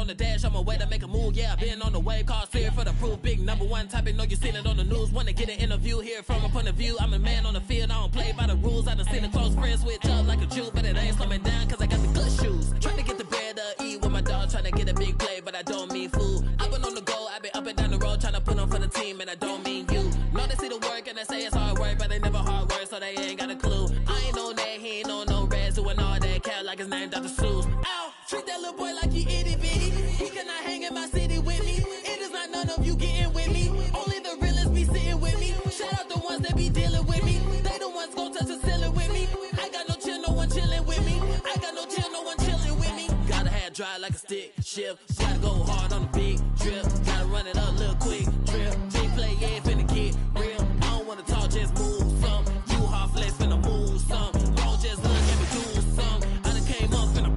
on the dash, on my way to make a move. Yeah, I've been on the way, call clear for the proof. Big #1 topic, know you seen it on the news. Wanna get an interview here from a point of view. I'm a man on the field, I don't play by the rules. I done seen the close friends switch up like a Jew, but it ain't slowing down cause I got the good shoes. Trying to get the bread to eat with my dog, trying to get a big play, but I don't mean food. I've been on the go, I've been up and down the road, trying to put on for the team, and I don't mean you. Know they see the work and they say it's hard work, but they never hard work, so they ain't got a clue. I ain't on that, he ain't on no reds, doing all that cat like his name Dr. Seuss. Ow, treat that little boy like he itty bitty. He cannot hang in my city with me. It is not none of you getting with me. Only the realists be sitting with me. Shout out the ones that be dealing with me. They the ones gon' touch the ceiling with me. I got no chill, no one chilling with me. I got no chill, no one chilling with me. Gotta have dry like a stick shift. Gotta go hard on the big trip. Gotta run it up a little quick trip. Big play, yeah, finna get real. I don't wanna talk, just move some. You hard flex, finna move some. Don't just look at me do some. I done came up finna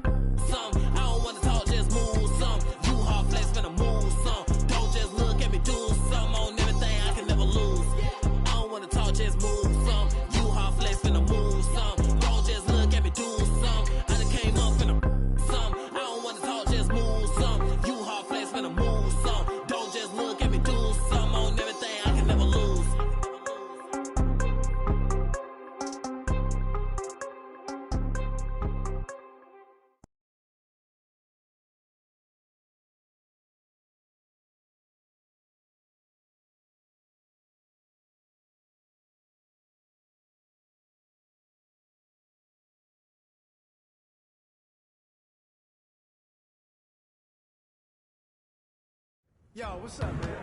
some. I don't wanna talk, just move some. You hard flex, finna move some. Don't just look at me do some. On everything I can never lose. I don't wanna talk, just move some. You hard flex, finna move some. Don't just look at me do some. I done came up finna some. I don't wanna talk, just move some. You hard flex, finna move some. Don't just look at me do some. On everything I can never lose. Yo, what's up, man?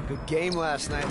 Good game last night.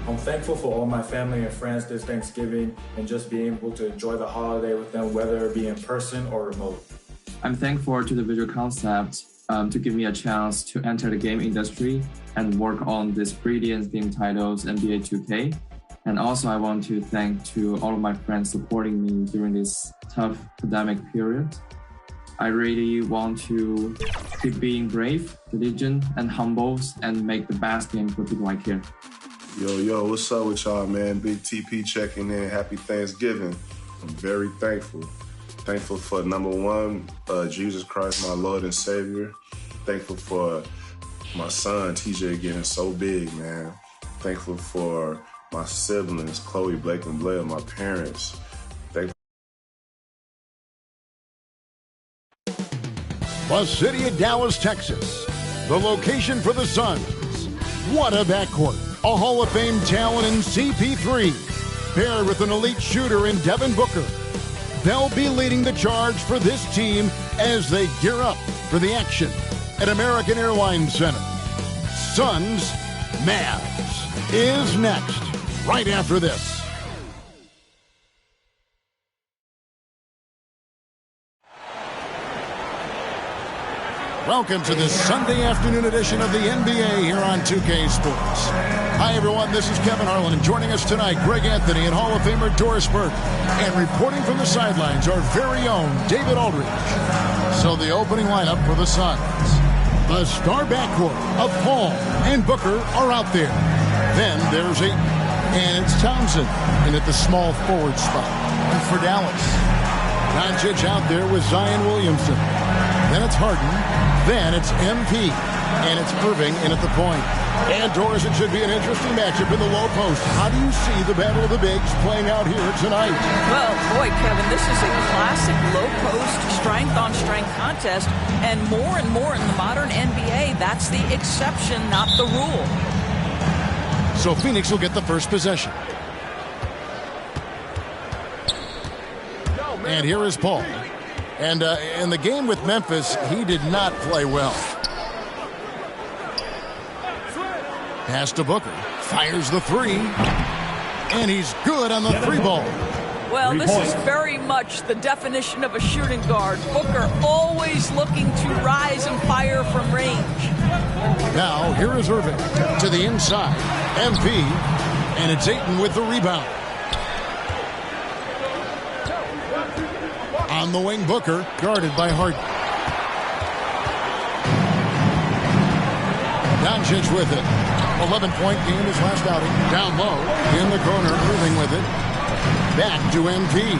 I'm thankful for all my family and friends this Thanksgiving and just being able to enjoy the holiday with them, whether it be in person or remote. I'm thankful to the Visual Concept to give me a chance to enter the game industry and work on these brilliant game titles, NBA 2K. And also I want to thank to all of my friends supporting me during this tough pandemic period. I really want to keep being brave, diligent, and humble, and make the best game for people I care. Yo, what's up with y'all, man? Big TP checking in. Happy Thanksgiving. I'm very thankful. Thankful for number one, Jesus Christ, my Lord and Savior. Thankful for my son, TJ, getting so big, man. Thankful for my siblings, Chloe, Blake, and Blair, my parents. The city of Dallas, Texas, the location for the Suns. What a backcourt. A Hall of Fame talent in CP3, paired with an elite shooter in Devin Booker. They'll be leading the charge for this team as they gear up for the action at American Airlines Center. Suns Mavs is next, right after this. Welcome to this Sunday afternoon edition of the NBA here on 2K Sports. Hi, everyone. This is Kevin Harlan, and joining us tonight, Greg Anthony and Hall of Famer Doris Burke. And reporting from the sidelines, our very own David Aldridge. So the opening lineup for the Suns. The star backcourt of Paul and Booker are out there. Then there's Ayton, and it's Townsend in at the small forward spot. And for Dallas, Doncic out there with Zion Williamson. Then it's Harden. Then it's MP, and it's Irving in at the point. And Doris, it should be an interesting matchup in the low post. How do you see the Battle of the Bigs playing out here tonight? Well, boy, Kevin, this is a classic low post, strength-on-strength contest. And more in the modern NBA, that's the exception, not the rule. So Phoenix will get the first possession. And here is Paul. And in the game with Memphis, he did not play well. Pass to Booker. Fires the three. And he's good on the three ball. Well, this is very much the definition of a shooting guard. Booker always looking to rise and fire from range. Now, here is Irving to the inside. MP. And it's Ayton with the rebound. On the wing, Booker, guarded by Harden. Doncic with it. 11-point game his last outing. Down low, in the corner, Irving with it. Back to MP.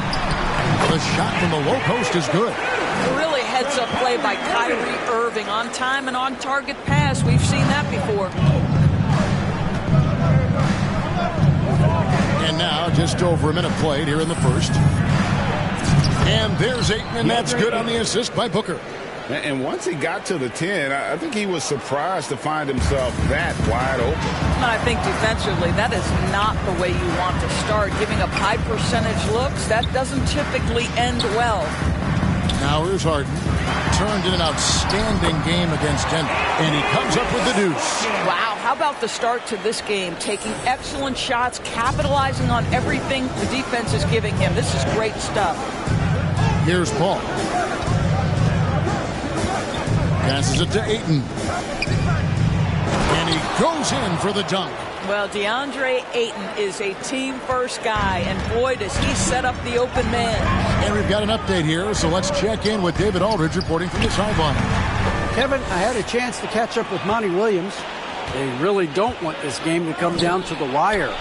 The shot from the low post is good. Really heads-up play by Kyrie Irving. On time and on target pass. We've seen that before. And now, just over a minute played here in the first. And there's Ayton, and that's good on the assist by Booker. And once he got to the 10, I think he was surprised to find himself that wide open. I think defensively, that is not the way you want to start. Giving up high percentage looks, that doesn't typically end well. Now here's Harden. Turned in an outstanding game against Denver. And he comes up with the deuce. Wow, how about the start to this game? Taking excellent shots, capitalizing on everything the defense is giving him. This is great stuff. Here's Paul. Passes it to Ayton. And he goes in for the dunk. Well, DeAndre Ayton is a team-first guy, and boy, does he set up the open man. And we've got an update here, so let's check in with David Aldridge reporting from the sideline. Kevin, I had a chance to catch up with Monty Williams. They really don't want this game to come down to the wire.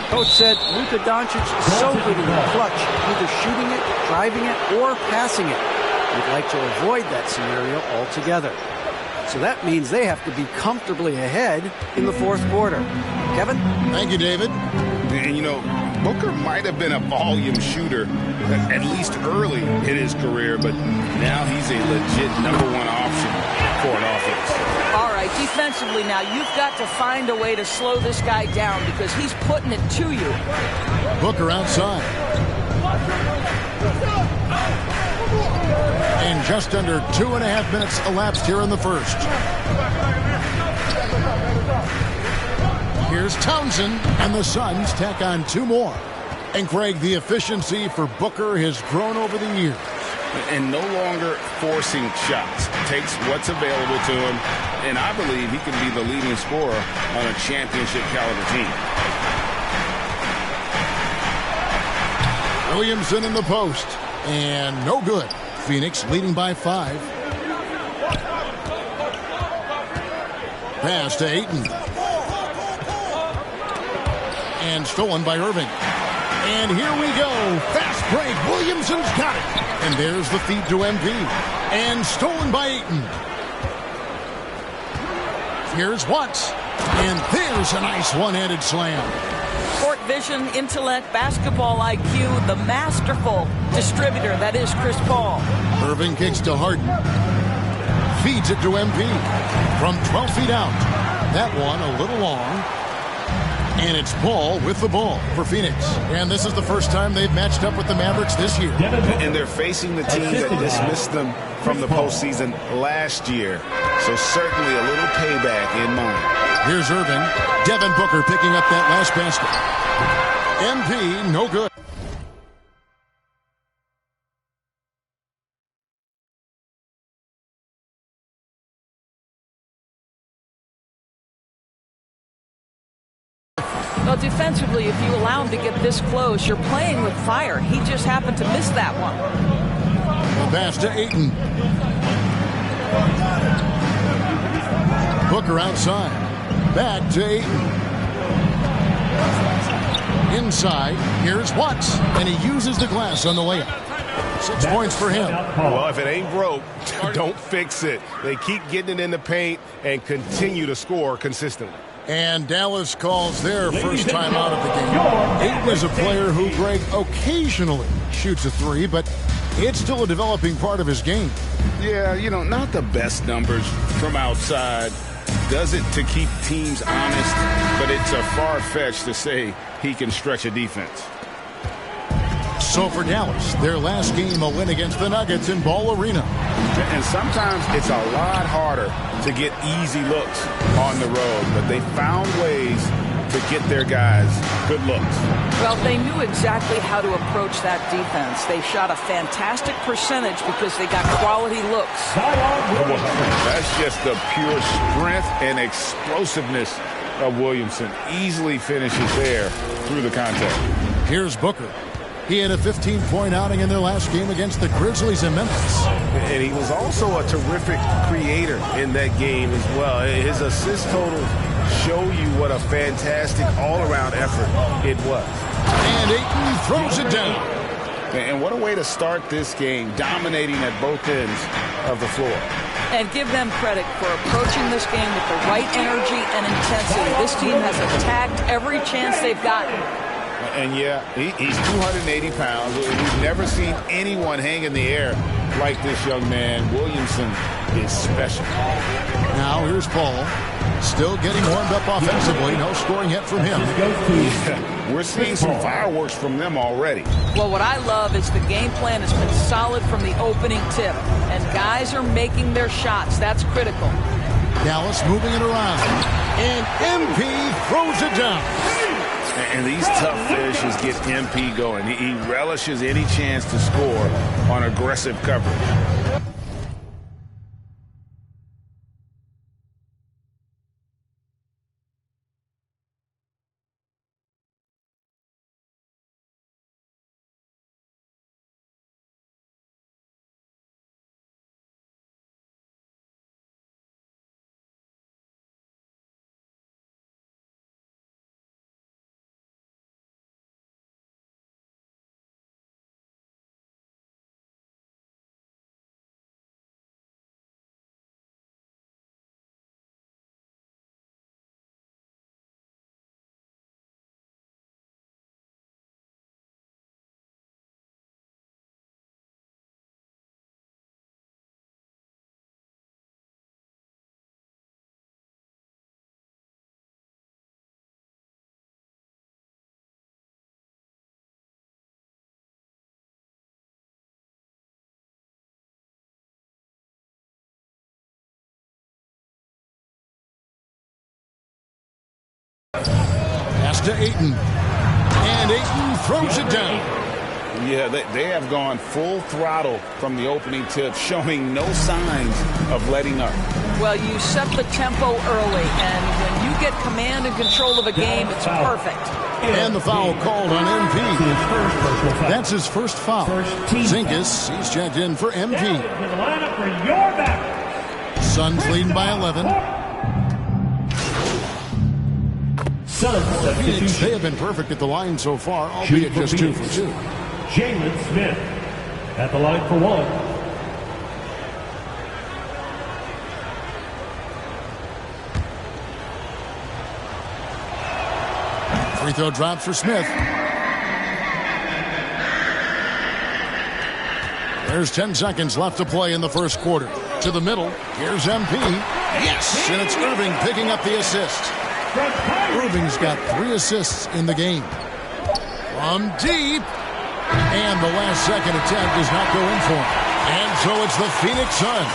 Coach said Luka Doncic is so good in the clutch, either shooting it, driving it, or passing it. We'd like to avoid that scenario altogether. So that means they have to be comfortably ahead in the fourth quarter. Kevin? Thank you, David. And, you know, Booker might have been a volume shooter, at least early in his career, but now he's a legit number one option for an offense. All right, defensively now, you've got to find a way to slow this guy down because he's putting it to you. Booker outside. And just under 2.5 minutes elapsed here in the first. Here's Townsend, and the Suns tack on 2 more. And Greg, the efficiency for Booker has grown over the years. And no longer forcing shots. Takes what's available to him, and I believe he can be the leading scorer on a championship caliber team. Williamson in the post, and no good. Phoenix leading by 5. Pass to Ayton. And stolen by Irving. And here we go. Fast break. Williamson's got it. And there's the feed to MP. And stolen by Ayton. Here's Watts. And there's a nice one-handed slam. Court vision, intellect, basketball IQ, the masterful distributor that is Chris Paul. Irving kicks to Harden. Feeds it to MP. From 12 feet out. That one a little long. And it's Paul with the ball for Phoenix. And this is the first time they've matched up with the Mavericks this year. And they're facing the team that dismissed them from the postseason last year. So certainly a little payback in mind. Here's Irving. Devin Booker picking up that last basket. MP, no good. Well, defensively, if you allow him to get this close, you're playing with fire. He just happened to miss that one. The pass to Ayton. Booker outside. Back to Ayton. Inside. Here's Watts. And he uses the glass on the layup. 6 points for him. Well, if it ain't broke, don't fix it. They keep getting it in the paint and continue to score consistently. And Dallas calls their first time out of the game. Ayton is a player who, Greg, occasionally shoots a 3, but it's still a developing part of his game. Yeah, you know, not the best numbers from outside. Does it to keep teams honest, but it's a far-fetched to say he can stretch a defense. So for Dallas, their last game, a win against the Nuggets in Ball Arena. And sometimes it's a lot harder to get easy looks on the road, but they found ways to get their guys good looks. Well, they knew exactly how to approach that defense. They shot a fantastic percentage because they got quality looks. That's just the pure strength and explosiveness of Williamson. Easily finishes there through the contact. Here's Booker. He had a 15-point outing in their last game against the Grizzlies in Memphis. And he was also a terrific creator in that game as well. His assist total show you what a fantastic all-around effort it was. And Ayton throws it down. And what a way to start this game, dominating at both ends of the floor. And give them credit for approaching this game with the right energy and intensity. This team has attacked every chance they've gotten. And yeah, he's 280 pounds. We've never seen anyone hang in the air like this young man. Williamson is special. Now here's Paul. Still getting warmed up offensively. No scoring yet from him. Yeah, we're seeing some fireworks from them already. Well, what I love is the game plan has been solid from the opening tip. And guys are making their shots. That's critical. Dallas moving it around. And MP throws it down. And these tough finishes get MP going. He relishes any chance to score on aggressive coverage. Pitch to Ayton. And Ayton throws it down. Yeah, they have gone full throttle from the opening tip, showing no signs of letting up. Well, you set the tempo early, and when you get command and control of a game, it's perfect. And the foul called on MP. That's his first foul. Zinkus, he's checked in for MP. Suns leading by 11. Phoenix, they have been perfect at the line so far, albeit just 2 for 2. Jalen Smith at the line for 1. Free throw drops for Smith. There's 10 seconds left to play in the first quarter. To the middle, here's MP. Yes, and it's Irving picking up the assist. Irving's got 3 assists in the game. From deep. And the last second attempt does not go in for him. And so it's the Phoenix Suns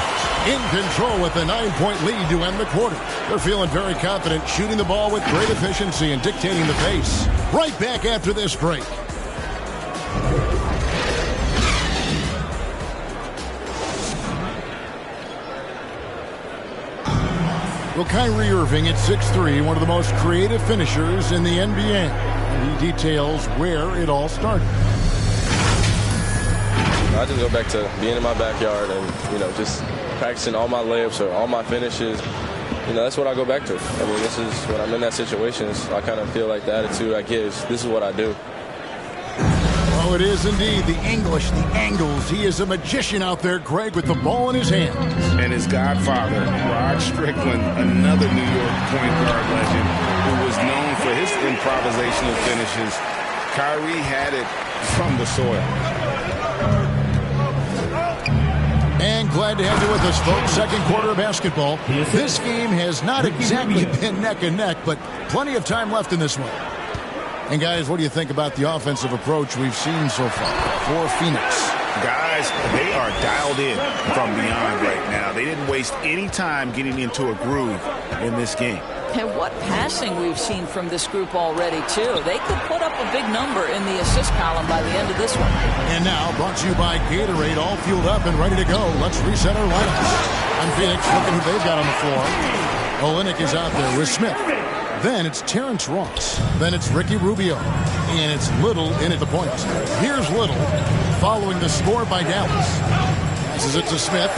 in control with a 9-point lead to end the quarter. They're feeling very confident, shooting the ball with great efficiency and dictating the pace. Right back after this break. Well, Kyrie Irving at 6'3", one of the most creative finishers in the NBA. And he details where it all started. I just go back to being in my backyard and, just practicing all my layups or all my finishes. That's what I go back to. I mean, this is when I'm in that situation. I kind of feel like the attitude I get is this is what I do. Oh, it is indeed. The English, the angles. He is a magician out there, Greg, with the ball in his hands. And his godfather, Rod Strickland, another New York point guard legend who was known for his improvisational finishes. Kyrie had it from the soil. And glad to have you with us, folks. Second quarter of basketball. This game has not exactly been neck and neck, but plenty of time left in this one. And guys, what do you think about the offensive approach we've seen so far for Phoenix? Guys, they are dialed in from beyond right now. They didn't waste any time getting into a groove in this game. And what passing we've seen from this group already, too. They could put up a big number in the assist column by the end of this one. And now, brought to you by Gatorade, all fueled up and ready to go. Let's reset our lineups. On Phoenix, looking who they've got on the floor. Olynyk is out there with Smith. Then it's Terrence Ross. Then it's Ricky Rubio. And it's Little in at the point. Here's Little, following the score by Dallas. Passes it to Smith.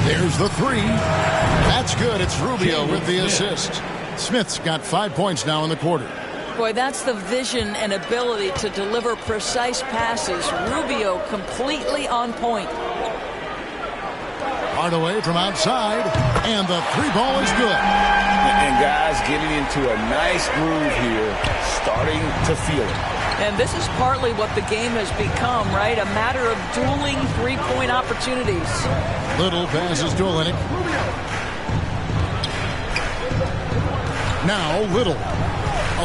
There's the 3. That's good. It's Rubio with the assist. Smith's got 5 points now in the quarter. Boy, that's the vision and ability to deliver precise passes. Rubio completely on point. Hardaway from outside, and the 3-ball is good. And guys getting into a nice groove here, starting to feel it. And this is partly what the game has become, right? A matter of dueling three-point opportunities. Little passes to Olynyk. Now Little.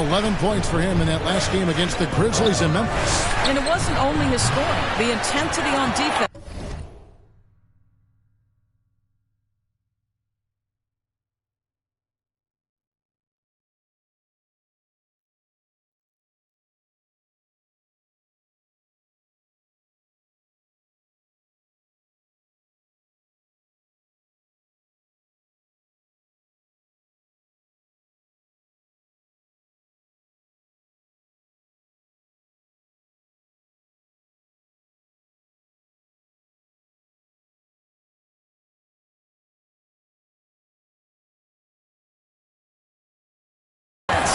11 points for him in that last game against the Grizzlies in Memphis. And it wasn't only his scoring, the intensity on defense.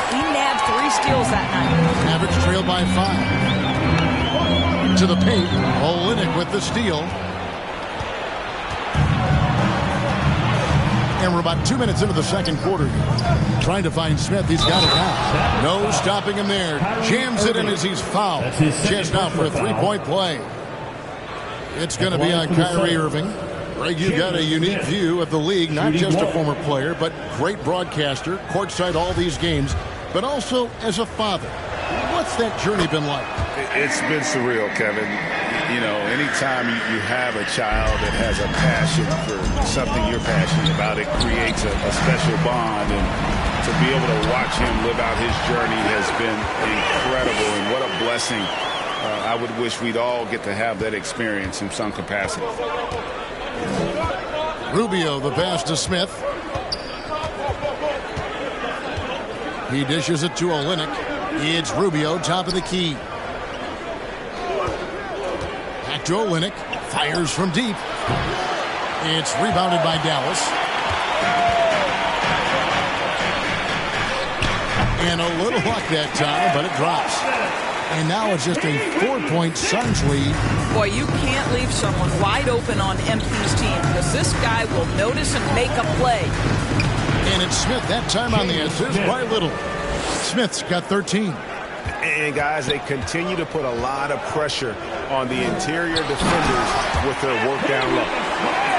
He nabbed 3 steals that night. Mavericks trail by 5. To the paint, Olynyk with the steal. And we're about 2 minutes into the second quarter here. Trying to find Smith. He's got it now. No stopping him there. Jams it in as he's fouled. Chest out for a 3-point play. It's going to be on Kyrie Irving. Greg, you got a unique view of the league, not just a former player, but great broadcaster, courtside all these games, but also as a father. What's that journey been like? It's been surreal, Kevin. You know, anytime you have a child that has a passion for something you're passionate about, it creates a special bond. And to be able to watch him live out his journey has been incredible. And what a blessing. I would wish we'd all get to have that experience in some capacity. Rubio, the pass to Smith. He dishes it to Olynyk. It's Rubio, top of the key. Back to Olynyk. Fires from deep. It's rebounded by Dallas. And a little luck that time, but it drops. And now it's just a 4-point Suns lead. Boy, you can't leave someone wide open on MP's team because this guy will notice and make a play. And it's Smith that time on the assist by Little. Smith's got 13. And guys, they continue to put a lot of pressure on the interior defenders with their work down low.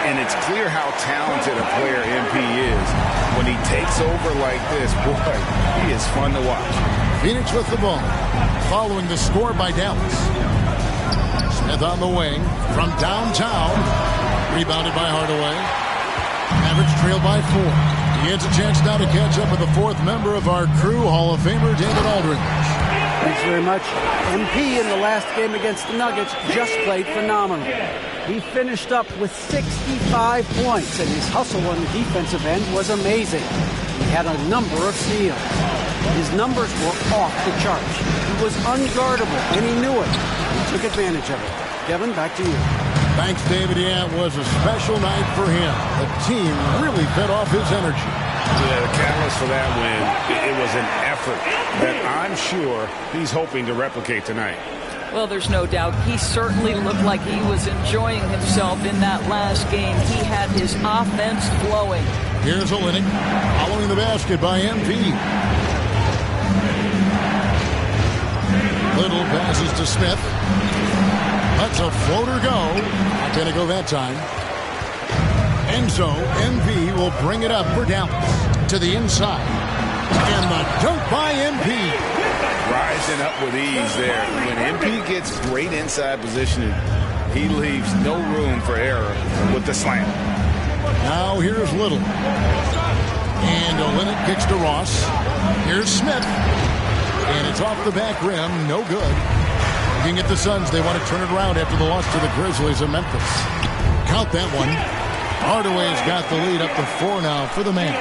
And it's clear how talented a player MP is. When he takes over like this, boy, he is fun to watch. Phoenix with the ball, following the score by Dallas. Smith on the wing from downtown, rebounded by Hardaway. Mavericks trail by 4. He has a chance now to catch up with the fourth member of our crew, Hall of Famer David Aldridge. Thanks very much. MP in the last game against the Nuggets just played phenomenal. He finished up with 65 points, and his hustle on the defensive end was amazing. He had a number of steals. His numbers were off the charts. He was unguardable, and he knew it. He took advantage of it. Kevin, back to you. Thanks, David. Yeah, it was a special night for him. The team really fed off his energy. Yeah, the catalyst for that win, it was an effort that I'm sure he's hoping to replicate tonight. Well, there's no doubt. He certainly looked like he was enjoying himself in that last game. He had his offense flowing. Here's Olynyk following the basket by MP. Little passes to Smith. Lets a floater go. Not going to go that time. And so MP will bring it up for Dallas to the inside. And the dunk by MP. Rising up with ease there. When MP gets great inside positioning, he leaves no room for error with the slam. Now here's Little. And Olynyk kicks to Ross. Here's Smith. And it's off the back rim. No good. Looking at the Suns, they want to turn it around after the loss to the Grizzlies of Memphis. Count that one. Hardaway's got the lead up to 4 now for the man.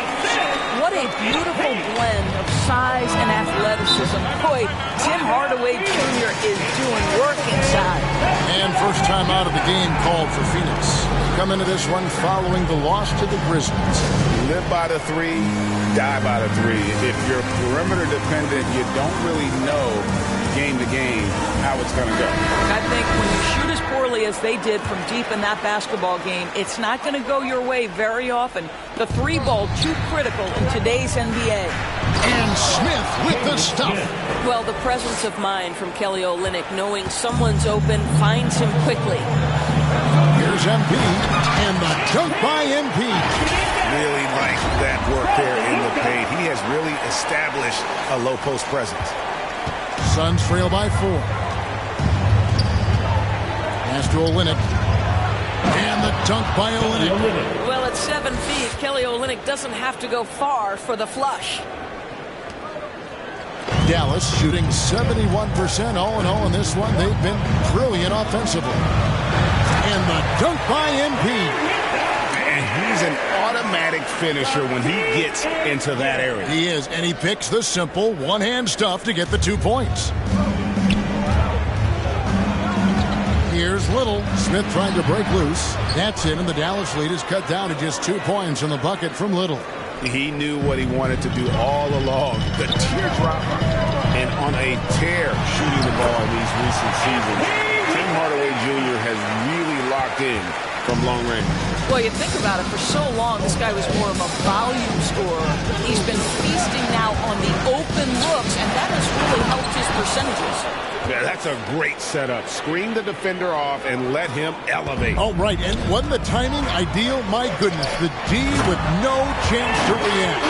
What a beautiful blend of size and athleticism. Boy, Tim Hardaway Jr. is doing work inside. And first time out of the game called for Phoenix. Come into this one following the loss to the Grizzlies. Live by the 3, die by the 3. If you're perimeter dependent, you don't really know game to game how it's going to go. I think when you shoot as poorly as they did from deep in that basketball game, it's not going to go your way very often. The 3 ball too critical in today's NBA. And Smith with the stuff. Well, the presence of mind from Kelly Olynyk, knowing someone's open, finds him quickly. Here's MP, and the dunk by MP. Really like that work there in the paint. He has really established a low post presence. Suns trail by 4. Pass to Olynyk. And the dunk by Olynyk. Well, at 7 feet, Kelly Olynyk doesn't have to go far for the flush. Dallas shooting 71% all in all in this one. They've been brilliant offensively. And the dunk by MP. And he's an automatic finisher when he gets into that area. He is, and he picks the simple one-hand stuff to get the 2 points. Here's Little. Smith trying to break loose. That's it, and the Dallas lead is cut down to just 2 points in the bucket from Little. He knew what he wanted to do all along. The teardrop and on a tear shooting the ball in these recent seasons. Tim Hardaway Jr. has really locked in from long range. Well, you think about it, for so long, this guy was more of a volume scorer. He's been feasting now on the open looks, and that has really helped his percentages. Yeah, that's a great setup. Screen the defender off and let him elevate. Oh, right. And wasn't the timing ideal? My goodness, the D with no chance to react.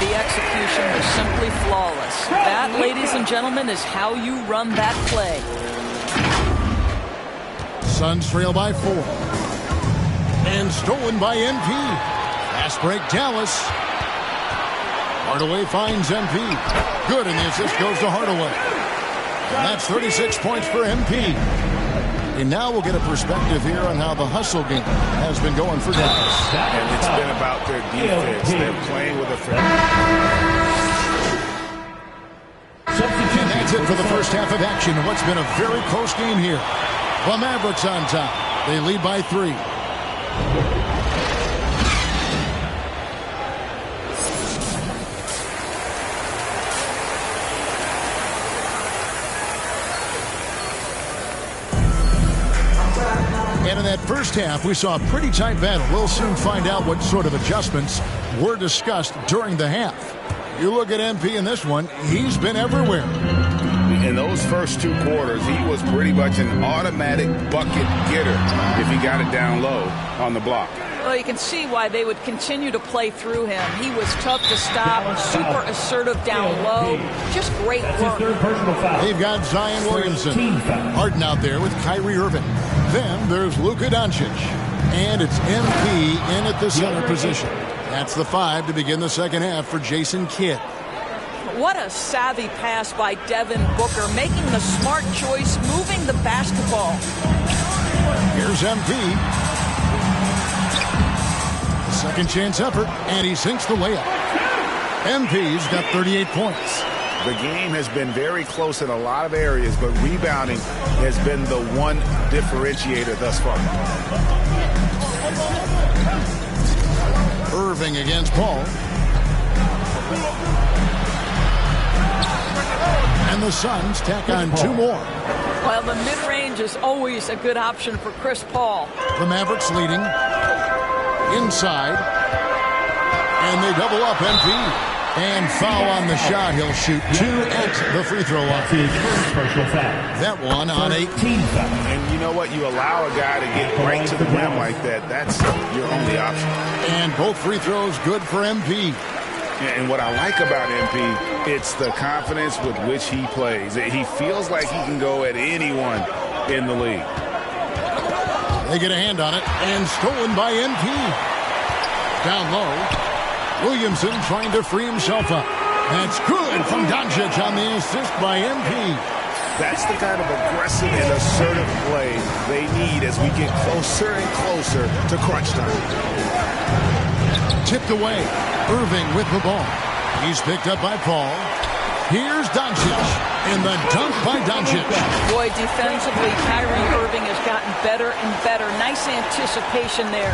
The execution was simply flawless. That, ladies and gentlemen, is how you run that play. Suns trail by 4. And stolen by MP. Fast break Dallas. Hardaway finds MP. Good, and the assist goes to Hardaway. And that's 36 points for MP. And now we'll get a perspective here on how the hustle game has been going for Dallas. And it's been about their defense. They're playing with a And that's it for the first half of action in what's been a very close game here. The Mavericks on top. They lead by 3. And in that first half, we saw a pretty tight battle. We'll soon find out what sort of adjustments were discussed during the half. You look at MP in this one, he's been everywhere. In those first 2 quarters, he was pretty much an automatic bucket getter if he got it down low on the block. Well, you can see why they would continue to play through him. He was tough to stop, super assertive down low. Just great work. They've got Zion Williamson. Harden out there with Kyrie Irving. Then there's Luka Doncic. And it's MP in at the center position. That's the 5 to begin the second half for Jason Kidd. What a savvy pass by Devin Booker, making the smart choice, moving the basketball. Here's MP. Second chance effort, and he sinks the layup. MP's got 38 points. The game has been very close in a lot of areas, but rebounding has been the one differentiator thus far. Irving against Paul. And the Suns tack on 2 more. Well, the mid-range is always a good option for Chris Paul. The Mavericks leading. Inside. And they double up MP. And foul on the shot. He'll shoot 2 at the free throw line. That one on 18. And you know what? You allow a guy to get right to the rim like that. That's your only option. And both free throws good for MP. And what I like about MP, it's the confidence with which he plays. He feels like he can go at anyone in the league. They get a hand on it, and stolen by MP. Down low, Williamson trying to free himself up. That's good from Doncic on the assist by MP. That's the kind of aggressive and assertive play they need as we get closer and closer to crunch time. Tipped away. Irving with the ball. He's picked up by Paul. Here's Doncic. And the dunk by Doncic. Boy, defensively, Kyrie Irving has gotten better and better. Nice anticipation there.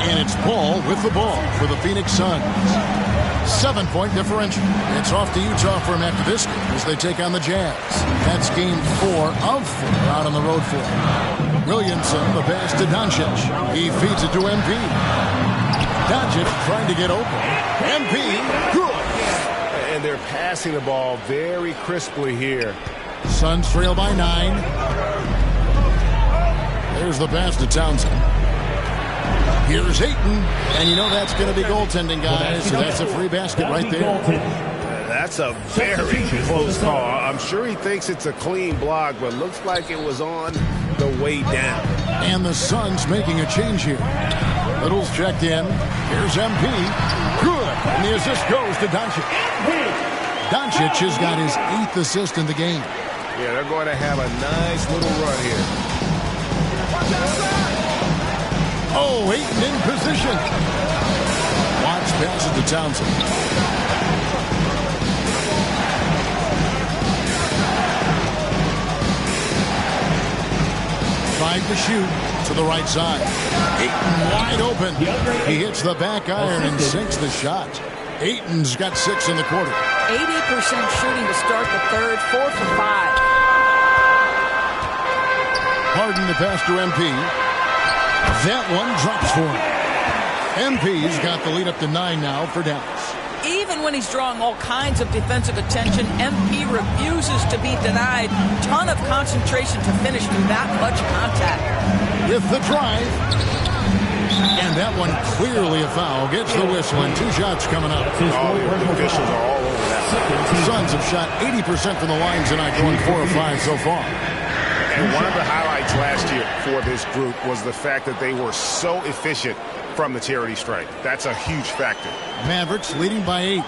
And it's Paul with the ball for the Phoenix Suns. 7-point differential. It's off to Utah for him after this game as they take on the Jazz. That's game 4 of 4 out on the road for him. Williamson, the pass to Doncic. He feeds it to MP. Doncic trying to get open. MP, good. And they're passing the ball very crisply here. Suns trail by 9. There's the pass to Townsend. Here's Ayton. And you know that's going to be goaltending, guys. So that's a free basket right there. That's a very close call. I'm sure he thinks it's a clean block, but looks like it was on the way down. And the Suns making a change here. Little's checked in. Here's MP. Good. And the assist goes to Doncic. Doncic has got his 8th assist in the game. Yeah, they're going to have a nice little run here. Oh, Ayton in position. Watts passes to Townsend. Five to shoot to the right side. Ayton wide open. He hits the back iron and sinks the shot. Ayton's got 6 in the quarter. 80% shooting to start the third, 4 for 5. Harden the pass to MP. That one drops for him. MP's got the lead up to 9 now for Dallas. Even when he's drawing all kinds of defensive attention, MP refuses to be denied. Ton of concentration to finish through that much contact. With the drive. And that one clearly a foul. Gets the whistle and 2 shots coming up. The officials are all over that. Suns have shot 80% from the line tonight, going 4 of 5 so far. And one of the highlights last year, for this group was the fact that they were so efficient from the charity stripe. That's a huge factor. Mavericks leading by 8.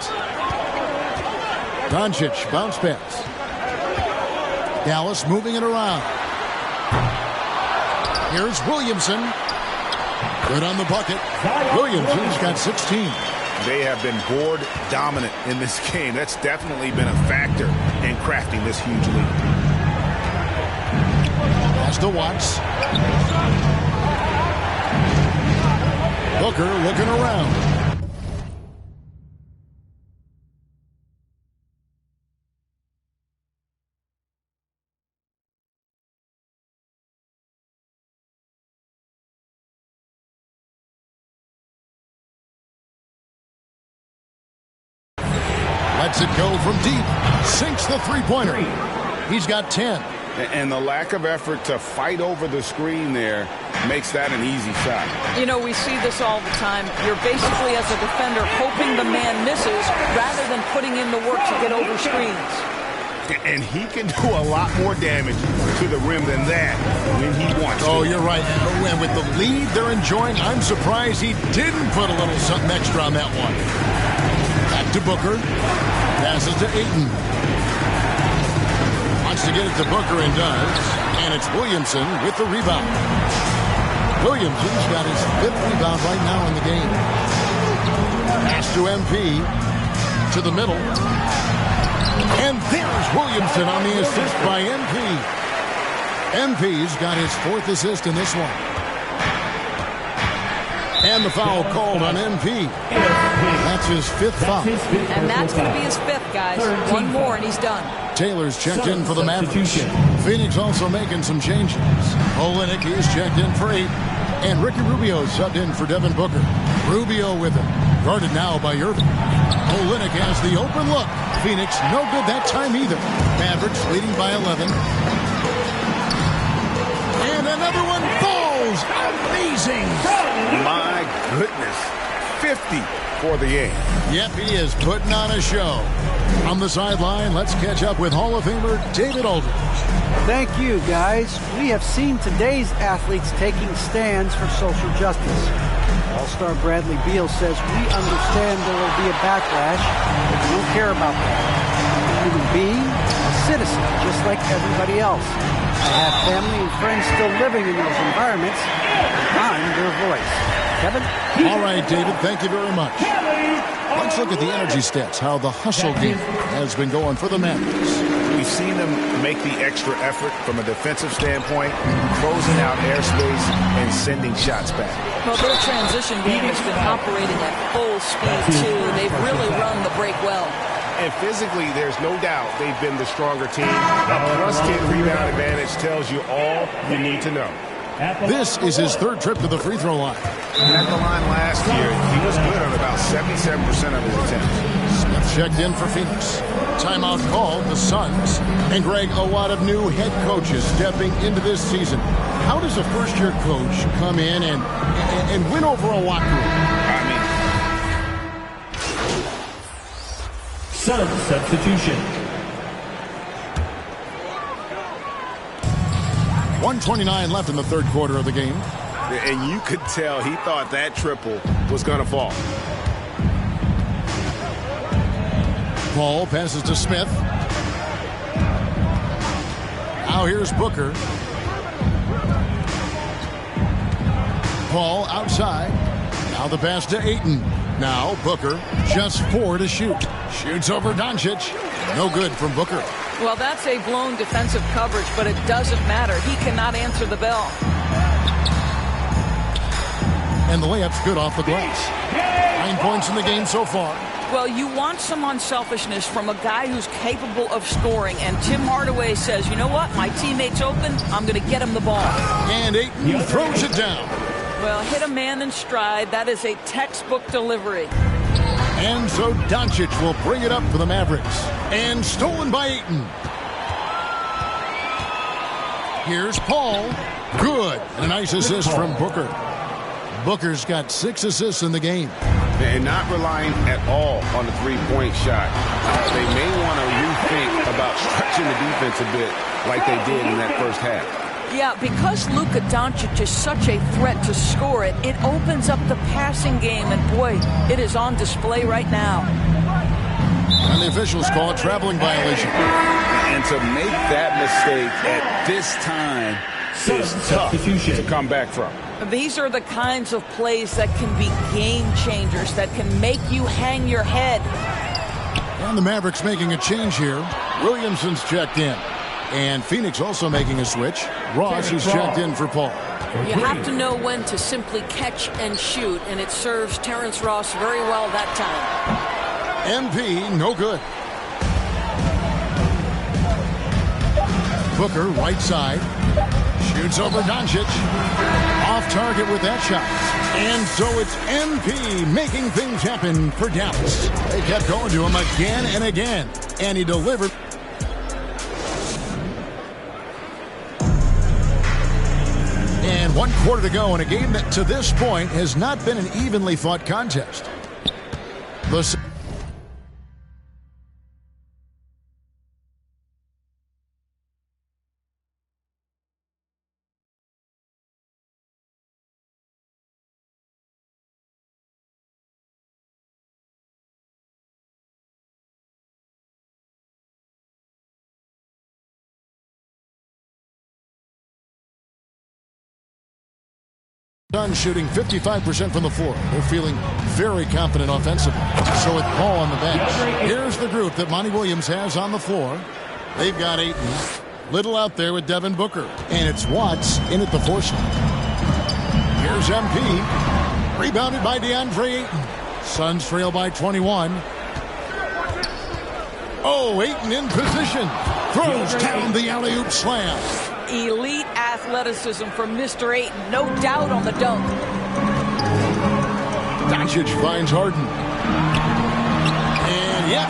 Doncic, bounce pass. Dallas moving it around. Here's Williamson. Good on the bucket. Williamson's got 16. They have been board dominant in this game. That's definitely been a factor in crafting this huge lead. Pass to Watts. Booker looking around. Lets it go from deep. Sinks the three-pointer. He's got 10. And the lack of effort to fight over the screen there makes that an easy shot. You know, we see this all the time. You're basically, as a defender, hoping the man misses rather than putting in the work to get over screens. And he can do a lot more damage to the rim than that when he wants to. Oh, you're right. And with the lead they're enjoying, I'm surprised he didn't put a little something extra on that one. Back to Booker. Passes to Ayton. Wants to get it to Booker and does. And it's Williamson with the rebound. Williamson's got his 5th rebound right now in the game. Pass to MP. To the middle. And there's Williamson on the assist by MP. MP's got his 4th assist in this one. And the foul called on MP. That's his 5th foul. And that's going to be his 5th, guys. One more and he's done. Taylor's checked in for the Mavericks. Phoenix also making some changes. Olynyk is checked in for 8. And Ricky Rubio subbed in for Devin Booker. Rubio with him. Guarded now by Irving. Olynyk has the open look. Phoenix no good that time either. Mavericks leading by 11. And another one falls. Amazing. My goodness. 50 for the game. Yep, he is putting on a show. On the sideline, let's catch up with Hall of Famer David Aldridge. Thank you, guys. We have seen today's athletes taking stands for social justice. All-star Bradley Beal says, we understand there will be a backlash, but we don't care about that. I'm a human being, a citizen, just like everybody else. I have family and friends still living in those environments. I'm their voice. Kevin? All right, David, thank you very much. Let's look at the energy stats, how the hustle game has been going for the Mavericks. We've seen them make the extra effort from a defensive standpoint, closing out airspace and sending shots back. Well, their transition game has been operating at full speed, too. They've really run the break well. And physically, there's no doubt they've been the stronger team. A +10 rebound advantage tells you all you need to know. This is his 3rd trip to the free throw line. At the line last year, he was good on about 77% of his attempts. Smith checked in for Phoenix. Timeout called the Suns. And Greg, a lot of new head coaches stepping into this season. How does a first-year coach come in and win over a locker room? I mean, Suns substitution. 1:29 left in the 3rd quarter of the game. and you could tell he thought that triple was going to fall. Paul passes to Smith. Now here's Booker. Paul outside. Now the pass to Ayton. Now Booker, just 4 to shoot. Shoots over Doncic. No good from Booker. Well, that's a blown defensive coverage, but it doesn't matter. He cannot answer the bell. And the layup's good off the glass. 9 points in the game so far. Well, you want some unselfishness from a guy who's capable of scoring. And Tim Hardaway says, you know what? My teammate's open. I'm going to get him the ball. And Ayton throws it down. Well, hit a man in stride. That is a textbook delivery. And so Doncic will bring it up for the Mavericks. And stolen by Ayton. Here's Paul. Good. And a nice assist from Booker. Booker's got 6 assists in the game. And not relying at all on the three-point shot. They may want to rethink about stretching the defense a bit like they did in that first half. Yeah, because Luka Doncic is such a threat to score it, it opens up the passing game, and boy, it is on display right now. And the officials call a traveling violation. And to make that mistake at this time is tough to come back from. These are the kinds of plays that can be game changers, that can make you hang your head. And the Mavericks making a change here. Williamson's checked in. And Phoenix also making a switch. Ross is checked in for Paul. You have to know when to simply catch and shoot, and it serves Terrence Ross very well that time. MP, no good. Booker, right side. Shoots over Doncic. Off target with that shot. And so it's MP making things happen for Dallas. They kept going to him again and again. And he delivered. And 1 quarter to go in a game that to this point has not been an evenly fought contest. The Suns shooting 55% from the floor. They're feeling very confident offensively. So with Paul on the bench, here's the group that Monty Williams has on the floor. They've got Ayton. Little out there with Devin Booker. And it's Watts in at the 4 slot. Here's MP. Rebounded by DeAndre Ayton. Suns trail by 21. Oh, Ayton in position. Throws down the alley-oop slam. Elite athleticism from Mr. Ayton. No doubt on the dunk. Doncic finds Harden. And yep,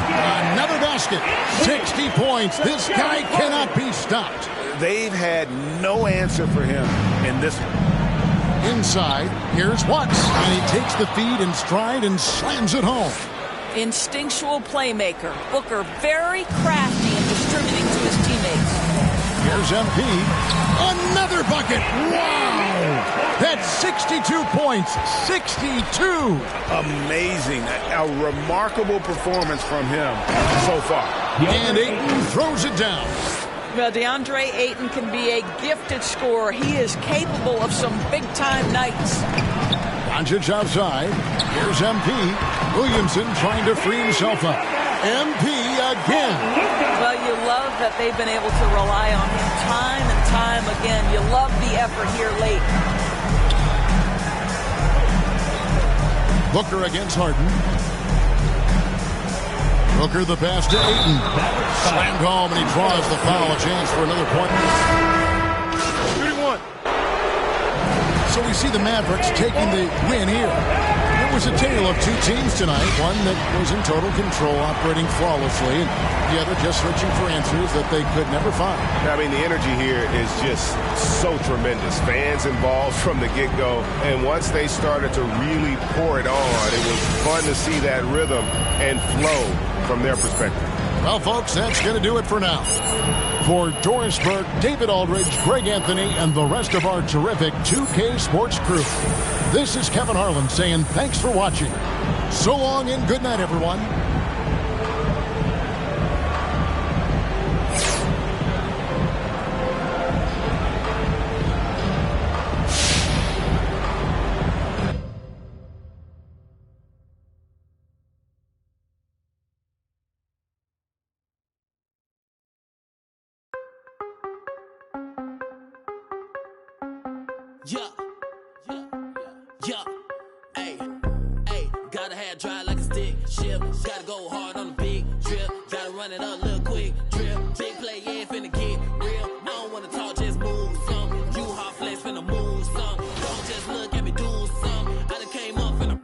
another basket. 60 points. This guy cannot be stopped. They've had no answer for him in this one. Inside, here's Watts. And he takes the feed in stride and slams it home. Instinctual playmaker. Booker very crafty in distributing to his teammates. Here's MP. Another bucket. Wow. That's 62 points. 62. Amazing. A remarkable performance from him so far. And Ayton throws it down. Well, DeAndre Ayton can be a gifted scorer. He is capable of some big-time nights. Doncic outside. Here's MP. Williamson trying to free himself up. MP again. Well, you love that they've been able to rely on him time and time again. You love the effort here late. Booker against Harden. Booker the pass to Ayton. Slammed home and he draws the foul. A chance for another point. Shooting one. So we see the Mavericks taking the win here. It was a tale of 2 teams tonight. One that was in total control, operating flawlessly, and the other just searching for answers that they could never find. I mean, the energy here is just so tremendous. Fans involved from the get-go, and once they started to really pour it on, it was fun to see that rhythm and flow from their perspective. Well, folks, that's going to do it for now. For Doris Burke, David Aldridge, Greg Anthony, and the rest of our terrific 2K Sports crew, this is Kevin Harlan saying thanks for watching. So long and good night, everyone. Gotta have dry like a stick shift. Gotta go hard on the big drip. Gotta run it up, little quick drip. Big play, yeah, finna get real. I don't wanna talk, just move some. You hot flex, finna move some. Don't just look at me, do some. I done came up, finna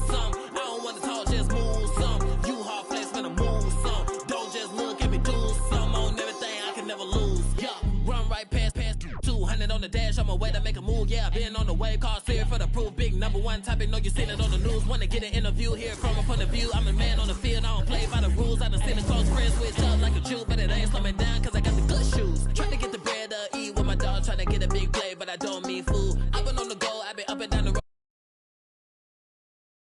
some. I don't wanna talk, just move some. You hot flex, finna move some. Don't just look at me, do some. On everything, I can never lose. Yeah, run right past 200 on the dash. On my way to make a move, yeah, been on the way. Call clear for the proof. Big #1 topic, know you seen it on the news. Wanna get an interview here from a point of view. I'm a man on the field, I don't play by the rules. I done seen a close friends switch up like a Jew, but it ain't slowing down cause I got the good shoes. Trying to get the bread to eat with my dog, trying to get it fool. I've been